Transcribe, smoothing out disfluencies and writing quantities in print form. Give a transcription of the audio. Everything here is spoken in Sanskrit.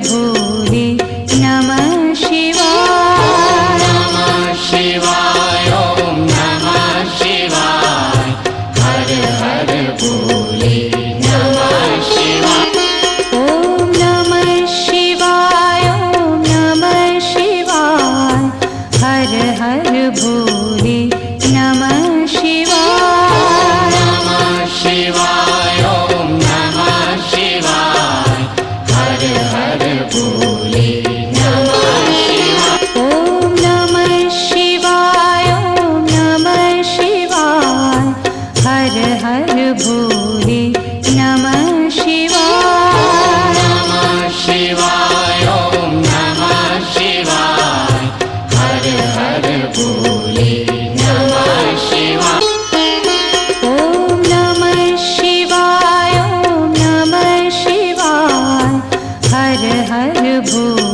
भोले नमः शिवाय। नमः शिवाय ॐ नमः शिवाय हर हर भोले नमः शिवाय। ॐ नमः शिवाय ॐ नमः शिवाय हर हर भोले नमः शिवाय। नमः शिवाय ॐ नमः शिवाय हर हर भोले नमः शिवाय। ॐ नमः शिवाय ॐ नमः शिवाय हर हर भोले नमः शिवाय। नमः शिवाय ॐ नमः शिवाय हर हर भोले नमः शिवाय। ॐ नमः शिवाय ॐ नमः शिवाय हर हर भोले